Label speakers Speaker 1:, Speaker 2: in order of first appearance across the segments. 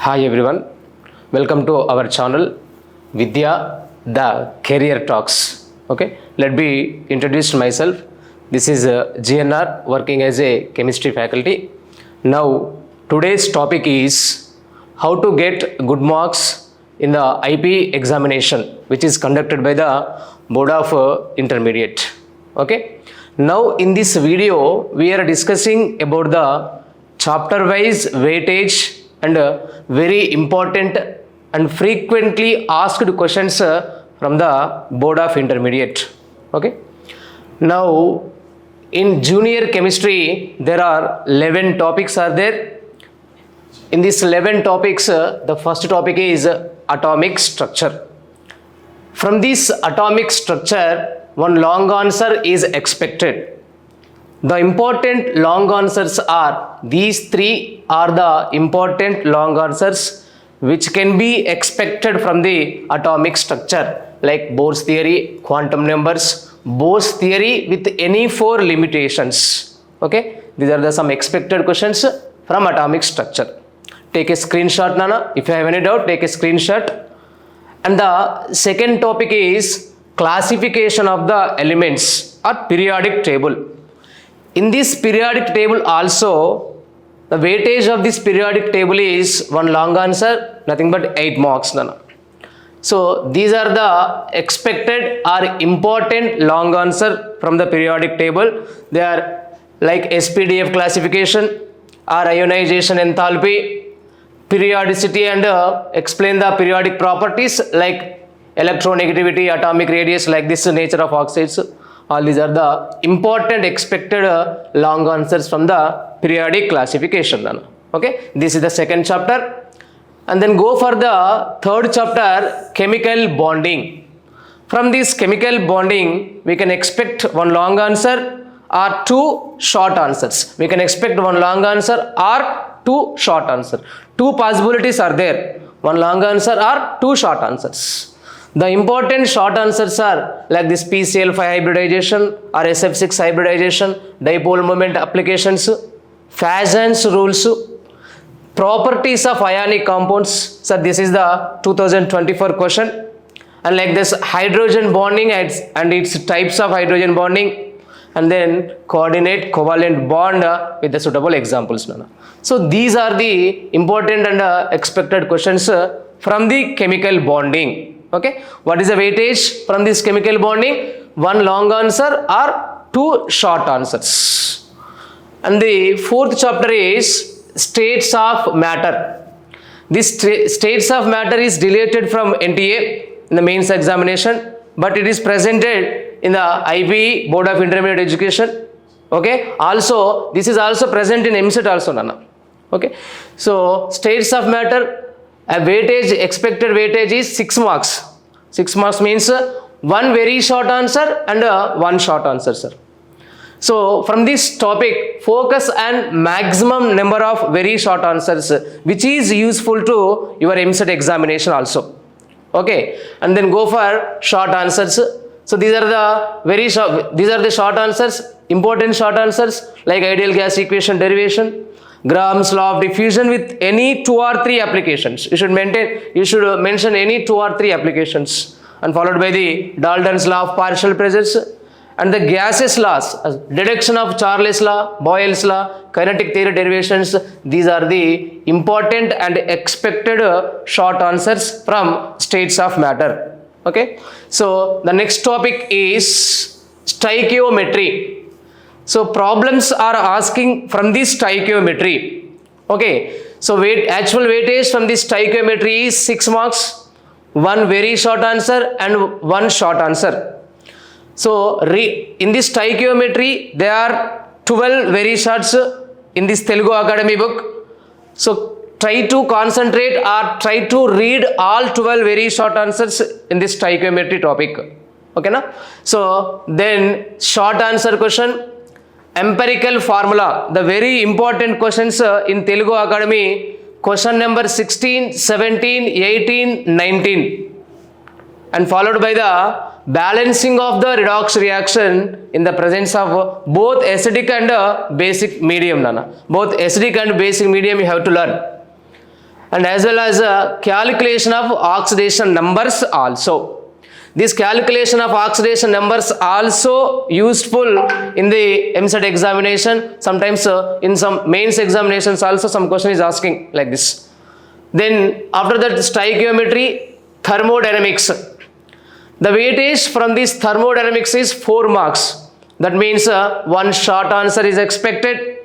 Speaker 1: Hi everyone, welcome to our channel VIDYA, the Career Talks. Okay, let me introduce myself. This is GNR working as a chemistry faculty. Now today's topic is how to get good marks in the IPE examination which is conducted by the Board of Intermediate. Okay, now in this video we are discussing about the chapter wise weightage and very important and frequently asked questions from the Board of Intermediate. Okay, now in junior chemistry there are 11 topics are there. In these 11 topics the first topic is atomic structure. From this atomic structure one long answer is expected. The important long answers are, these three are the important long answers which can be expected from the atomic structure, like Bohr's theory, quantum numbers, Bohr's theory with any four limitations. Okay, these are the some expected questions from atomic structure. Take a screenshot, Nana. If you have any doubt, take a screenshot. And the second topic is classification of the elements or periodic table. In this periodic table also, the weightage of this periodic table is one long answer, nothing but 8 marks. Nana. So these are the expected or important long answer from the periodic table. They are like SPDF classification or ionization enthalpy, periodicity and explain the periodic properties like electronegativity, atomic radius, like this nature of oxides. All these are the important expected long answers from the periodic classification. Okay, this is the second chapter. And then go for the third chapter, chemical bonding. From this chemical bonding we can expect one long answer or two short answers. We can expect one long answer or two short answer. Two possibilities are there, one long answer or two short answers. The important short answers are like this PCl5 hybridization or SF6 hybridization, dipole moment applications, Fajans rules, properties of ionic compounds. So this is the 2024 question. And like this hydrogen bonding and its types of hydrogen bonding, and then coordinate covalent bond with the suitable examples. So these are the important and expected questions from the chemical bonding. Okay, what is the weightage from this chemical bonding? One long answer or two short answers. And the fourth chapter is states of matter. This states of matter is deleted from NTA in the mains examination, but it is presented in the IPE Board of Intermediate Education. Okay, also this is also present in MCET also, Nana. Okay, so states of matter, a weightage, expected weightage is 6 marks. 6 marks means one very short answer and one short answer, sir. So from this topic focus on maximum number of very short answers which is useful to your MCET examination also. Okay, and then go for short answers. So these are the very short, these are the short answers, important short answers like ideal gas equation derivation, Graham's law of diffusion with any 2 or 3 applications. You should mention any 2 or 3 applications, and followed by the Dalton's law of partial pressures and the gases laws, deduction of Charles law, Boyle's law, kinetic theory derivations. These are the important and expected short answers from states of matter. Okay, so the next topic is stoichiometry. So problems are asking from this stoichiometry. Okay, so actual weightage from this stoichiometry is 6 marks, one very short answer and one short answer. So in this stoichiometry there are 12 very shorts in this Telugu Academy book. So try to concentrate or try to read all 12 very short answers in this stoichiometry topic. Okay, na? So then short answer question, empirical formula, the very important questions in Telugu Academy, question number 16, 17, 18, 19, and followed by the balancing of the redox reaction in the presence of both acidic and basic medium. Nana. Both acidic and basic medium you have to learn. and as well as calculation of oxidation numbers also. This calculation of oxidation numbers also useful in the MSET examination. Sometimes in some mains examinations also some question is asking like this. Then after that, stoichiometry, thermodynamics. The weightage from this thermodynamics is 4 marks. That means one short answer is expected.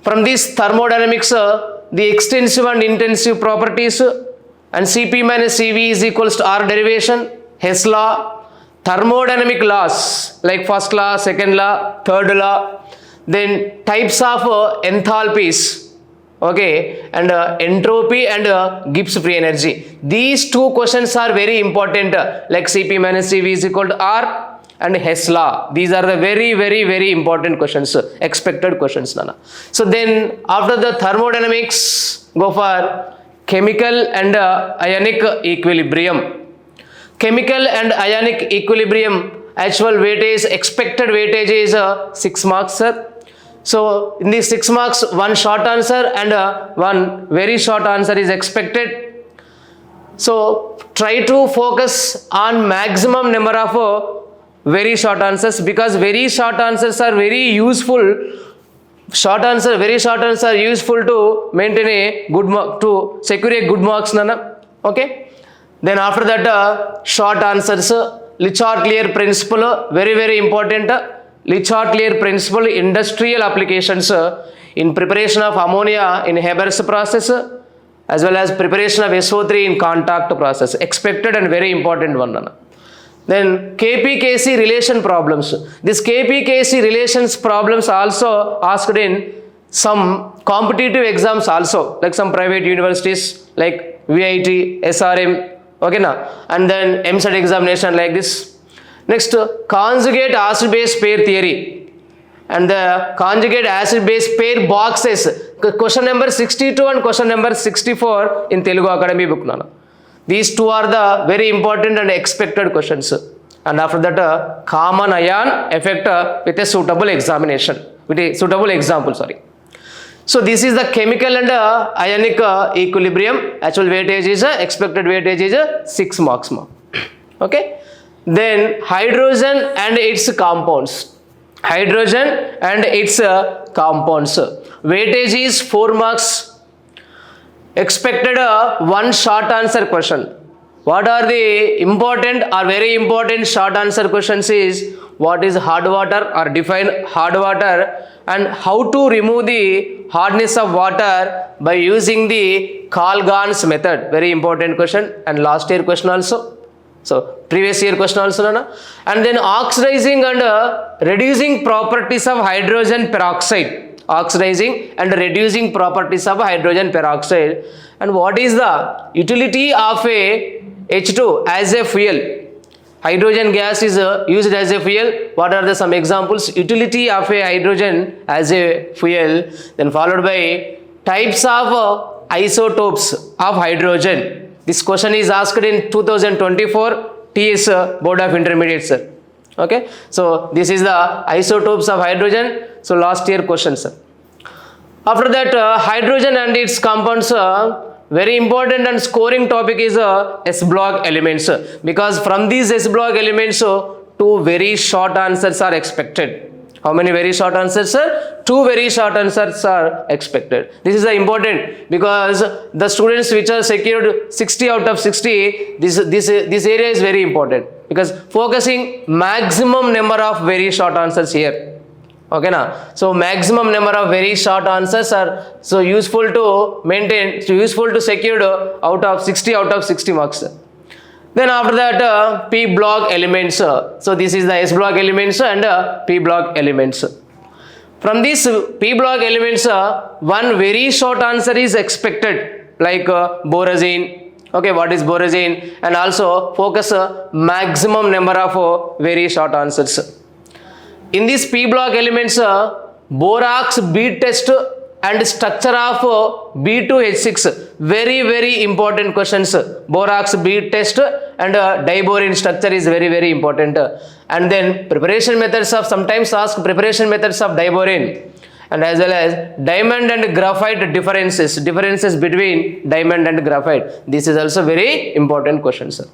Speaker 1: From this thermodynamics, the extensive and intensive properties, and Cp minus Cv is equals to R derivation, Hess law, thermodynamic laws like first law, second law, third law, then types of enthalpies, okay, and entropy and Gibbs free energy. These 2 questions are very important, like Cp minus Cv is equal to R and Hess law. These are the very important questions, expected questions, Nana. So then after the thermodynamics, go for chemical and ionic equilibrium. Chemical and ionic equilibrium, actual weightage, expected weightage is 6 marks, sir. So in these 6 marks, one short answer and one very short answer is expected. So try to focus on maximum number of very short answers, because very short answers are very useful. Very short answers are useful to maintain a good mark, to secure a good marks, Nana. Okay. Then after that, short answers, Lichardt-Clear principle, very important. Lichardt-Clear principle, industrial applications in preparation of ammonia in Haber's process, as well as preparation of SO3 in contact process. Expected and very important one, Nana. Then KP-KC relation problems. This KP-KC relations problems also asked in some competitive exams also, like some private universities like VIT, SRM, okay na, and then MSET examination like this. Next, conjugate acid base pair theory and the conjugate acid base pair boxes. Question number 62 and question number 64 in Telugu Academy book, Nana. These 2 are the very important and expected questions. And after that, common ion effect with a suitable examination, with a suitable example, sorry. So this is the chemical and ionic equilibrium. Actual weightage is, expected weightage is 6 marks. Okay. Then hydrogen and its compounds. Hydrogen and its compounds. Weightage is 4 marks. Expected one short answer question. What are the important or very important short answer questions is, what is hard water or define hard water, and how to remove the hardness of water by using the Kalgan's method. Very important question, and last year question also. So previous year question also, Nana. And then oxidizing and reducing properties of hydrogen peroxide. Oxidizing and reducing properties of hydrogen peroxide. And what is the utility of a H2 as a fuel? Hydrogen gas is used as a fuel. What are the some examples? Utility of a hydrogen as a fuel. Then followed by types of isotopes of hydrogen. This question is asked in 2024 TS Board of Intermediate, sir. Okay. So this is the isotopes of hydrogen. So last year question, sir. After that, hydrogen and its compounds, very important and scoring topic is S block elements, because from these S block elements 2 very short answers are expected. How many very short answers, sir? 2 very short answers are expected. This is important because the students which are secured 60 out of 60, this area is very important, because focusing maximum number of very short answers here. Okay na? So maximum number of very short answers are so useful to maintain, so useful to secure out of 60 marks. Then after that, P block elements. So this is the S block elements and P block elements. From these P block elements, one very short answer is expected, like borazine. Okay, what is borazine? And also focus maximum number of very short answers. In these P block elements, borax bead test and structure of B2H6, very important questions. Borax bead test and diborane structure is very important. And then preparation methods of, sometimes ask preparation methods of diborane, and as well as diamond and graphite differences between diamond and graphite. This is also very important question, sir.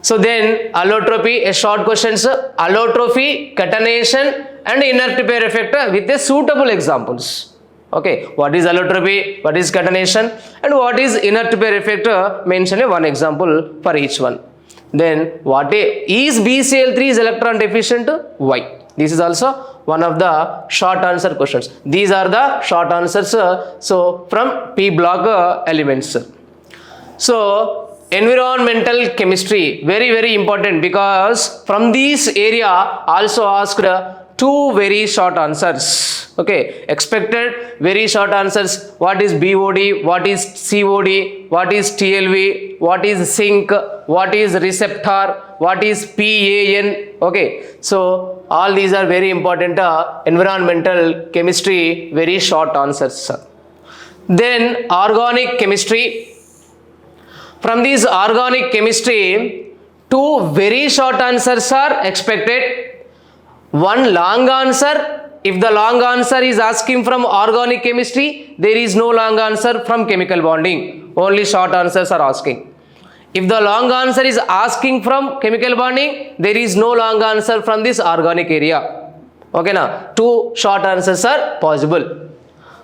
Speaker 1: So then allotropy, a short question, sir. Allotropy, catenation and inert pair effect with a suitable examples. Okay, what is allotropy, what is catenation, and what is inert pair effect? Mention one example for each one. Then is BCl3 is electron deficient? Why? This is also one of the short answer questions. These are the short answers, so from P block elements. So environmental chemistry, very very important, because from this area also asked two very short answers. Okay, expected very short answers. What is BOD, what is COD, what is TLV, what is zinc, what is receptor, what is PAN. Okay, so all these are very important environmental chemistry, very short answers. Then organic chemistry. From this organic chemistry, two very short answers are expected. One long answer. If the long answer is asking from organic chemistry, there is no long answer from chemical bonding. Only short answers are asking. If the long answer is asking from chemical bonding, there is no long answer from this organic area. Okay, now two short answers are possible.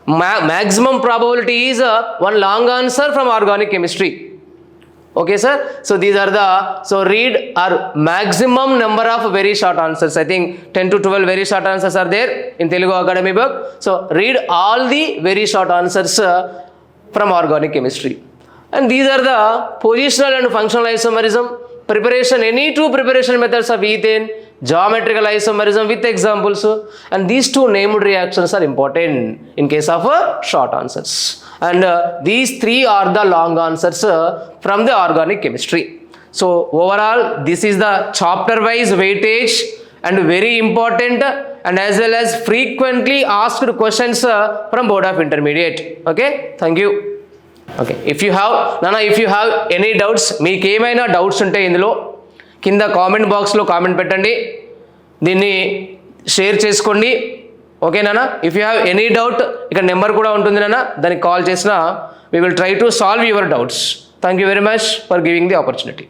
Speaker 1: Maximum probability is one long answer from organic chemistry. Okay, sir. So these are the, so read our maximum number of very short answers. I think 10 to 12 very short answers are there in Telugu Academy book. So read all the very short answers from organic chemistry. And these are the positional and functional isomerism, preparation, any two preparation methods of ethane, geometrical isomerism with examples. And these two named reactions are important in case of short answers. And these three are the long answers from the organic chemistry. So overall, this is the chapter wise weightage and very important and as well as frequently asked questions from Board of Intermediate. Okay, thank you. Okay, if you have any doubts, మీకు ఏమైనా doubts ఉంటే ఇందులో కింద comment బాక్స్లో comment పెట్టండి, దీన్ని share చేసుకోండి. Okay నాన్న, if you have any doubt ఇక్కడ నెంబర్ కూడా ఉంటుంది నాన్న, దానికి కాల్ చేసినా we will try to solve your doubts. Thank you very much for giving the opportunity.